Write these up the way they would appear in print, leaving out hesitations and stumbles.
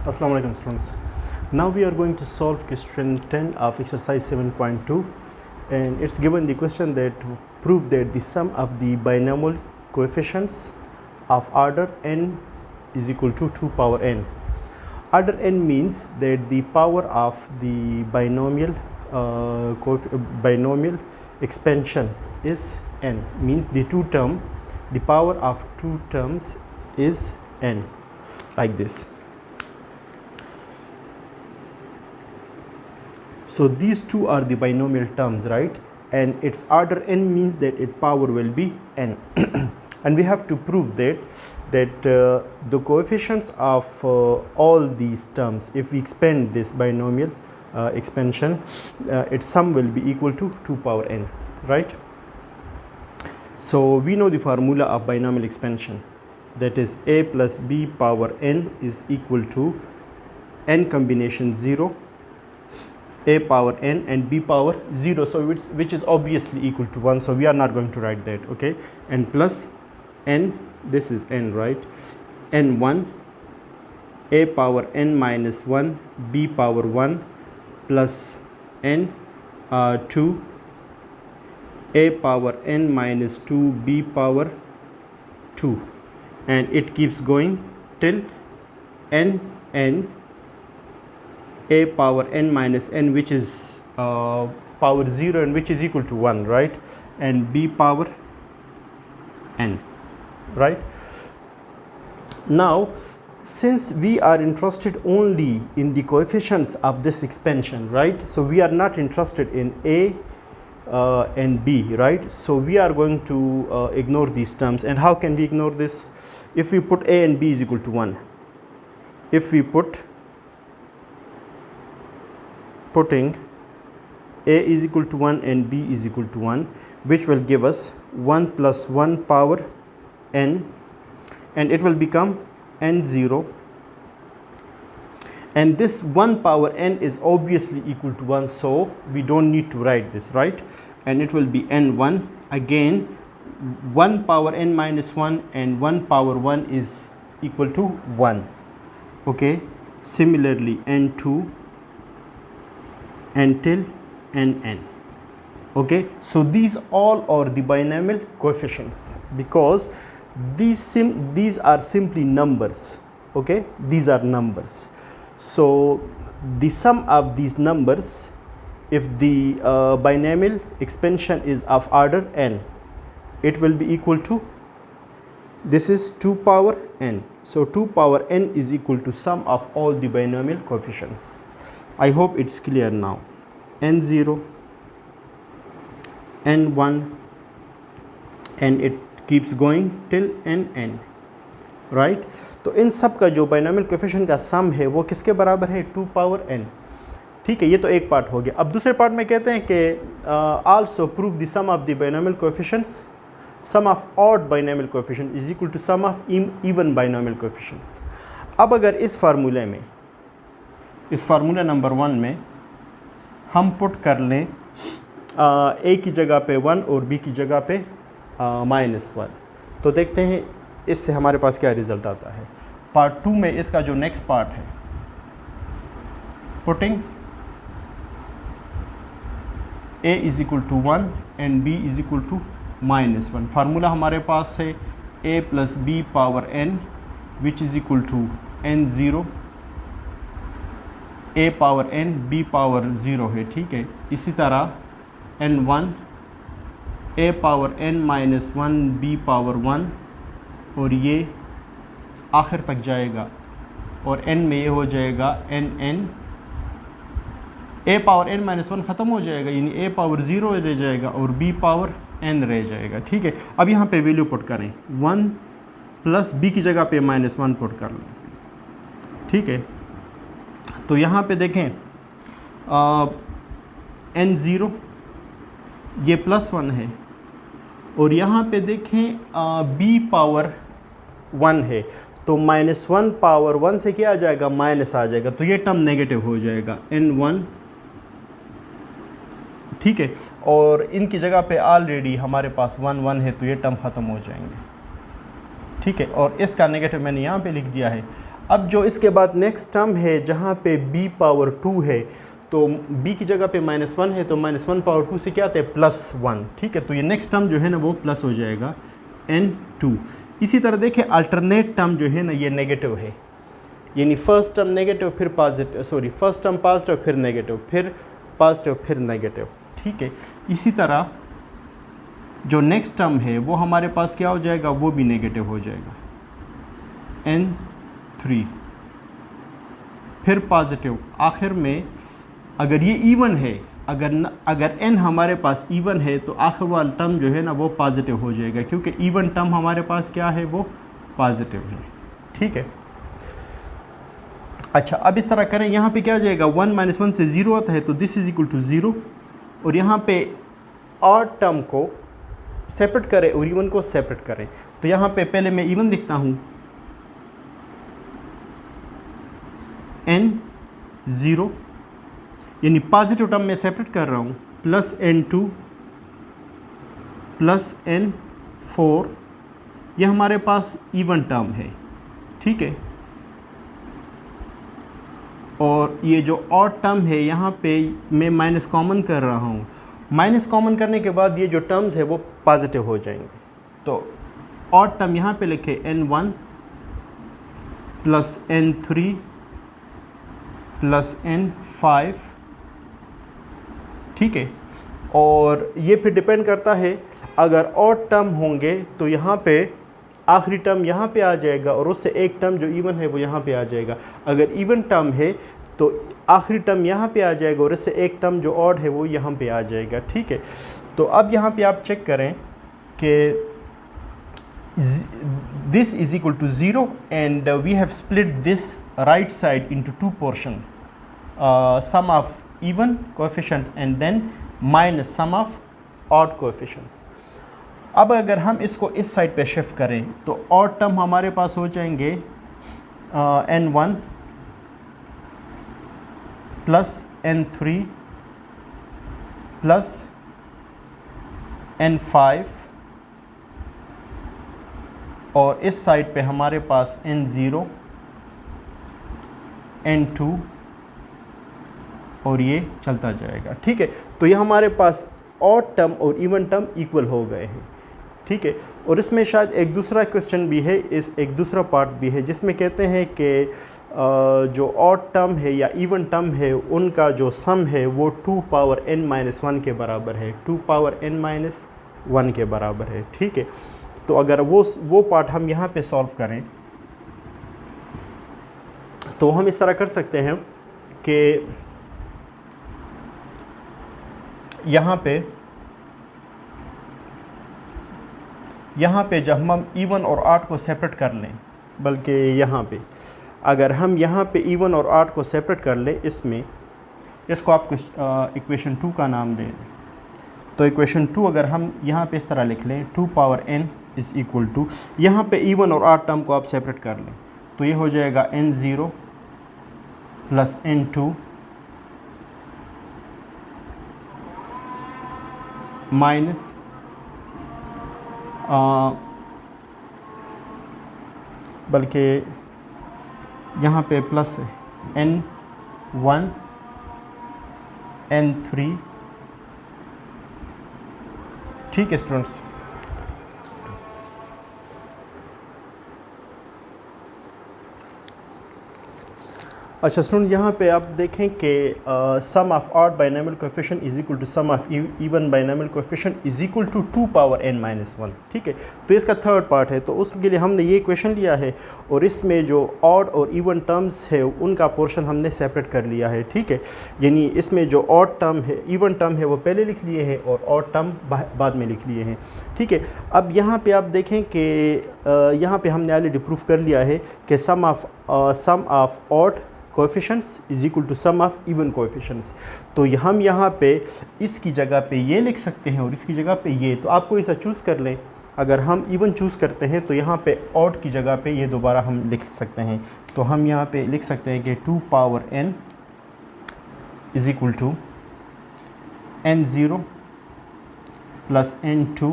Assalamu alaikum students. Now we are going to solve question 10 of exercise 7.2, and it's given the question that prove that the sum of the binomial coefficients of order n is equal to 2 power n. Order n means that the power of the binomial expansion is n, means the power of two terms is n, like this. So these two are the binomial terms, right? And its order n means that its power will be n. And we have to prove that the coefficients of all these terms, if we expand this binomial expansion, its sum will be equal to 2 power n, right? So we know the formula of binomial expansion, that is a plus b power n is equal to n combination 0, a power n and b power 0, so which is obviously equal to 1, so we are not going to write that, okay? And plus n, this is n, right? n1, a power n minus 1, b power 1 plus n2, a power n minus 2, b power 2, and it keeps going till n a power n minus n, which is power 0 and which is equal to 1, right? And b power n, right? Now since we are interested only in the coefficients of this expansion, right, so we are not interested in a and b, right? So we are going to ignore these terms. And how can we ignore this? If we put a and b is equal to 1, if we putting a is equal to 1 and b is equal to 1, which will give us 1 plus 1 power n, and it will become n0, and this 1 power n is obviously equal to 1, so we don't need to write this, right? And it will be n1, again 1 power n minus 1 and 1 power 1 is equal to 1, okay? Similarly n2 until nn, okay? So these all are the binomial coefficients, because these are simply numbers, okay? These are numbers. So the sum of these numbers, if the binomial expansion is of order n, it will be equal to, this is 2 power n, so 2 power n is equal to sum of all the binomial coefficients. I hope it's clear now. n0, n1, and it keeps going till nn, right? तो इन सब का जो binomial coefficient का सम है वो किसके बराबर है? 2 पावर n, ठीक है? ये तो एक पार्ट हो गया। अब दूसरे पार्ट में कहते हैं कि also prove the sum of the binomial coefficients, sum of odd binomial coefficient is equal to sum of even binomial coefficients. अब अगर इस फार्मूले में, इस फार्मूला नंबर 1 में हम पुट कर लें a की जगह पे 1 और b की जगह पे -1, तो देखते हैं इससे हमारे पास क्या रिज़ल्ट आता है। पार्ट 2 में इसका जो नेक्स्ट पार्ट है, putting a is equal to 1 and b is equal to -1। Formula हमारे पास है a plus b power n which is equal to n0, a power n b power 0 है, ठीक है? इसी तरह n1, a power n minus 1 b power 1, और ये आखिर तक जाएगा और n में ये हो जाएगा n a power n minus 1 ख़त्म हो जाएगा, यानी a पावर 0 रह जाएगा और b पावर n रह जाएगा, ठीक है? अब यहाँ पे वैल्यू पुट करें, 1 प्लस b की जगह पे -1 पुट कर लें, ठीक है? तो यहाँ पे देखें n0 ये +1 है, और यहाँ पे देखें b पावर 1 है, तो -1 पावर 1 से क्या आ जाएगा? माइनस आ जाएगा, तो ये टर्म नेगेटिव हो जाएगा n1, ठीक है? और इनकी जगह पे ऑलरेडी हमारे पास 1 1 है, तो ये टर्म ख़त्म हो जाएंगे, ठीक है? और इसका नेगेटिव मैंने यहाँ पे लिख दिया है। अब जो इसके बाद नेक्स्ट टर्म है जहाँ पे b पावर 2 है, तो b की जगह पे -1 है, तो -1 पावर 2 से क्या आता है +1, ठीक है। तो ये नेक्स्ट टर्म जो है ना वो प्लस हो जाएगा n2। इसी तरह देखिए अल्टरनेट टर्म जो है ना ये नेगेटिव है, यानी फर्स्ट टर्म नेगेटिव फिर positive, sorry first term positive फिर नेगेटिव फिर पॉजिटिव फिर नेगेटिव, ठीक है। इसी तरह जो नेक्स्ट टर्म है वो हमारे पास क्या हो जाएगा, वो भी नेगेटिव हो जाएगा n3 फिर पॉजिटिव। आखिर में अगर ये इवन है, अगर n हमारे पास इवन है तो आखिर वाला टर्म जो है ना वो पॉजिटिव हो जाएगा, क्योंकि इवन टर्म हमारे पास क्या है, वो पॉजिटिव है, ठीक है। अच्छा, अब इस तरह करें, यहाँ पे क्या आ जाएगा, 1 - 1 से 0 आता है, तो दिस इज इक्वल टू 0। और यहाँ पे ऑड टर्म को सेपरेट करें और इवन को सेपरेट करें, तो यहाँ पे पहले मैं इवन लिखता हूँ, n0 यानी पॉजिटिव टर्म में सेपरेट कर रहा हूँ, प्लस n2 प्लस n4, ये हमारे पास इवन टर्म है, ठीक है। और ये जो ऑड टर्म है यहाँ पे मैं माइनस कॉमन कर रहा हूँ, माइनस कॉमन करने के बाद ये जो टर्म्स है वो पॉजिटिव हो जाएंगे। तो ऑड टर्म यहाँ पे लिखे n1 plus n3 plus n5, ठीक है। और ये फिर डिपेंड करता है, अगर ऑड टर्म होंगे तो यहाँ पे आखिरी टर्म यहाँ पे आ जाएगा और उससे एक टर्म जो इवन है वो यहाँ पे आ जाएगा। अगर इवन टर्म है तो आखिरी टर्म यहाँ पे आ जाएगा और इससे एक टर्म जो ऑड है वो यहाँ पे आ जाएगा, ठीक है। तो अब यहाँ पे आप चेक करें कि this is equal to 0 and we have split this right side into two portion, sum of even coefficient and then minus sum of odd coefficients। अब अगर हम इसको इस साइड पे शिफ्ट करें तो ऑड टर्म हमारे पास हो जाएंगे n1 plus n3 plus n5, और इस साइड पे हमारे पास n0 n2 और ये चलता जाएगा, ठीक है। तो ये हमारे पास ऑड टर्म और इवन टर्म इक्वल हो गए हैं, ठीक है। और इसमें शायद एक दूसरा क्वेश्चन भी है, एक दूसरा पार्ट भी है जिसमें कहते हैं कि जो ऑड टर्म है या इवन टर्म है उनका जो सम है वो 2 पावर n-1 के बराबर है, 2 पावर n-1 के बराबर है, ठीक है। तो अगर वो पार्ट हम यहाँ पे सॉल्व करें तो हम इस तरह कर सकते हैं कि यहाँ पे जब हम इवन और ऑड को सेपरेट कर लें, बल्कि यहाँ पे अगर हम यहाँ पे इवन और ऑड को सेपरेट कर लें, इसको आप इक्वेशन 2 का नाम दें, तो इक्वेशन 2 अगर हम यहाँ पे इस तरह लिख लें, 2 power n is equal to, यहाँ पे इवन और ऑड टर्म को आप सेपरेट कर लें तो ये हो जाएगा n0 प्लस n2 माइनस बल्कि यहाँ पे प्लस है n1 n3, ठीक है स्टूडेंट्स। अच्छा स्टूडेंट, यहाँ पे आप देखें कि sum of odd binomial coefficient is equal to sum of even binomial coefficient is equal to 2 power n-1, ठीक है। तो इसका थर्ड पार्ट है, तो उसके लिए हमने ये इक्वेशन लिया है और इसमें जो ऑड और इवन टर्म्स है उनका पोर्शन हमने सेपरेट कर लिया है, ठीक है। यानी इसमें जो ऑड टर्म है, इवन टर्म है वो पहले लिख लिए हैं और ऑड टर्म बाद में लिख लिए हैं, ठीक है। अब यहाँ पे आप देखें कि यहाँ पे हमने ऑलरेडी प्रूफ कर लिया है कि sum of odd coefficients is equal to sum of even coefficients. तो हम यहाँ पे इसकी जगह पे ये लिख सकते हैं और इसकी जगह पे ये, तो आपको इसे चूज़ कर लें। अगर हम इवन चूज़ करते हैं तो यहाँ पे ऑड की जगह पे ये दोबारा हम लिख सकते हैं, तो हम यहाँ पे लिख सकते हैं कि 2 power n is equal to n0 plus n2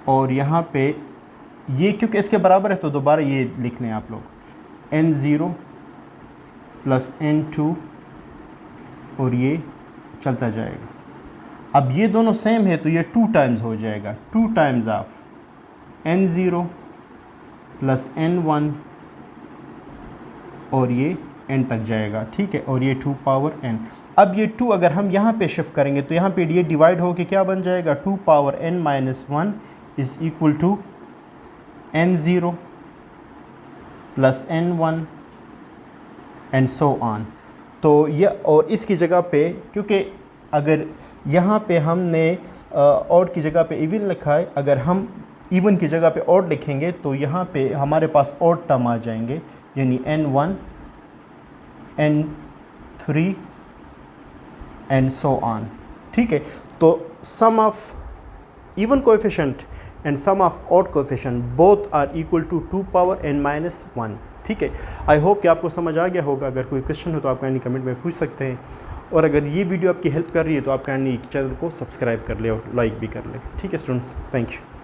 और यहाँ पे ये क्योंकि इसके बराबर है तो दोबारा ये लिख लें आप लोग, n0 प्लस n2 और ये चलता जाएगा। अब ये दोनों सेम है तो ये 2 टाइम्स हो जाएगा, 2 times of n0 plus n1 और ये n तक जाएगा, ठीक है, और ये 2 पावर n। अब ये 2 अगर हम यहाँ पे शिफ्ट करेंगे तो यहाँ पे ये डिवाइड होके क्या बन जाएगा, 2 power n minus 1 is equal to n0 plus n1 and so on. तो ये, और इसकी जगह पे क्योंकि अगर यहाँ पे हमने ऑड की जगह पे इवन लिखा है, अगर हम इवन की जगह पे ऑड लिखेंगे तो यहाँ पे हमारे पास ऑड टर्म आ जाएंगे, यानी n1 n3 and so on, ठीक है। तो sum of even coefficient and sum of odd coefficient both are equal to 2 power n minus 1, ठीक है। आई होप कि आपको समझ आ गया होगा। अगर कोई क्वेश्चन हो तो आप काइंडली कमेंट में पूछ सकते हैं, और अगर ये वीडियो आपकी हेल्प कर रही है तो आप काइंडली चैनल को सब्सक्राइब कर ले और लाइक भी कर ले, ठीक है स्टूडेंट्स, थैंक यू।